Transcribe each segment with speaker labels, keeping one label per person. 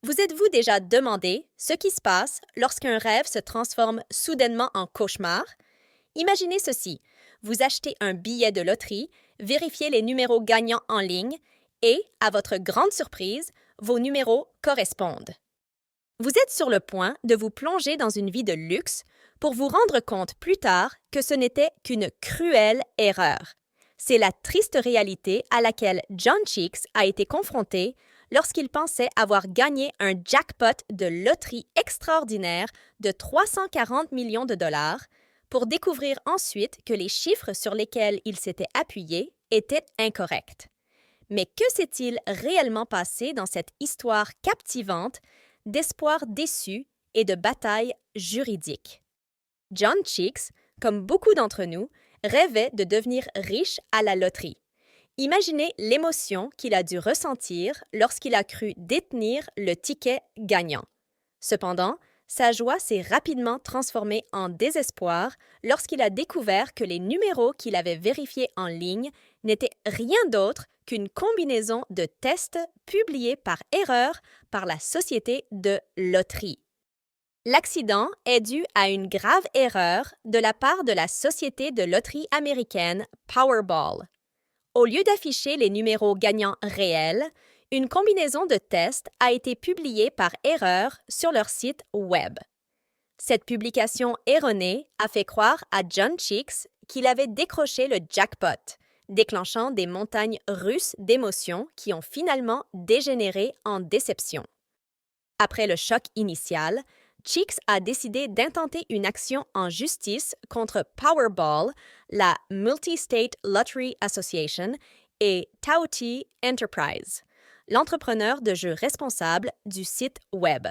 Speaker 1: Vous êtes-vous déjà demandé ce qui se passe lorsqu'un rêve se transforme soudainement en cauchemar? Imaginez ceci. Vous achetez un billet de loterie, vérifiez les numéros gagnants en ligne et, à votre grande surprise, vos numéros correspondent. Vous êtes sur le point de vous plonger dans une vie de luxe pour vous rendre compte plus tard que ce n'était qu'une cruelle erreur. C'est la triste réalité à laquelle John Cheeks a été confronté lorsqu'il pensait avoir gagné un jackpot de loterie extraordinaire de 340 millions de dollars pour découvrir ensuite que les chiffres sur lesquels il s'était appuyé étaient incorrects. Mais que s'est-il réellement passé dans cette histoire captivante d'espoir déçu et de bataille juridique? John Cheeks, comme beaucoup d'entre nous, rêvait de devenir riche à la loterie. Imaginez l'émotion qu'il a dû ressentir lorsqu'il a cru détenir le ticket gagnant. Cependant, sa joie s'est rapidement transformée en désespoir lorsqu'il a découvert que les numéros qu'il avait vérifiés en ligne n'étaient rien d'autre qu'une combinaison de tests publiés par erreur par la société de loterie. L'accident est dû à une grave erreur de la part de la société de loterie américaine Powerball. Au lieu d'afficher les numéros gagnants réels, une combinaison de tests a été publiée par erreur sur leur site Web. Cette publication erronée a fait croire à John Cheeks qu'il avait décroché le jackpot, déclenchant des montagnes russes d'émotions qui ont finalement dégénéré en déception. Après le choc initial, Cheeks a décidé d'intenter une action en justice contre Powerball, la Multi-State Lottery Association et Tauti Enterprise, l'entrepreneur de jeux responsable du site Web.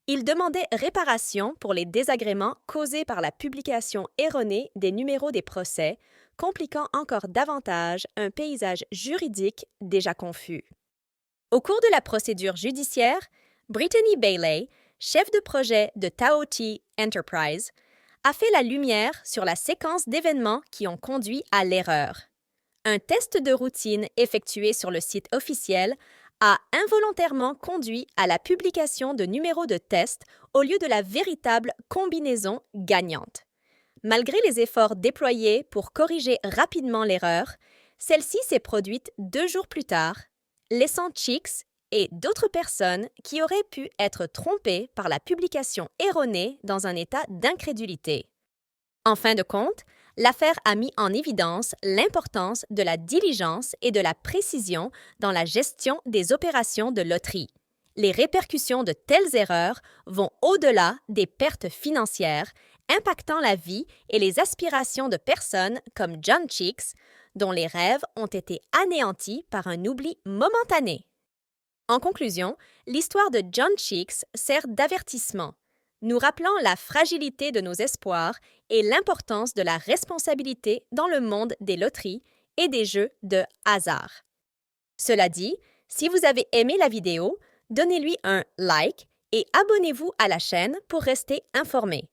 Speaker 1: Il demandait réparation pour les désagréments causés par la publication erronée des numéros des procès, compliquant encore davantage un paysage juridique déjà confus. Au cours de la procédure judiciaire, Brittany Bailey, chef de projet de Tauti Enterprise, a fait la lumière sur la séquence d'événements qui ont conduit à l'erreur. Un test de routine effectué sur le site officiel a involontairement conduit à la publication de numéros de test au lieu de la véritable combinaison gagnante. Malgré les efforts déployés pour corriger rapidement l'erreur, celle-ci s'est produite 2 jours plus tard, laissant Cheeks et d'autres personnes qui auraient pu être trompées par la publication erronée dans un état d'incrédulité. En fin de compte, l'affaire a mis en évidence l'importance de la diligence et de la précision dans la gestion des opérations de loterie. Les répercussions de telles erreurs vont au-delà des pertes financières, impactant la vie et les aspirations de personnes comme John Cheeks, dont les rêves ont été anéantis par un oubli momentané. En conclusion, l'histoire de John Cheeks sert d'avertissement, nous rappelant la fragilité de nos espoirs et l'importance de la responsabilité dans le monde des loteries et des jeux de hasard. Cela dit, si vous avez aimé la vidéo, donnez-lui un like et abonnez-vous à la chaîne pour rester informé.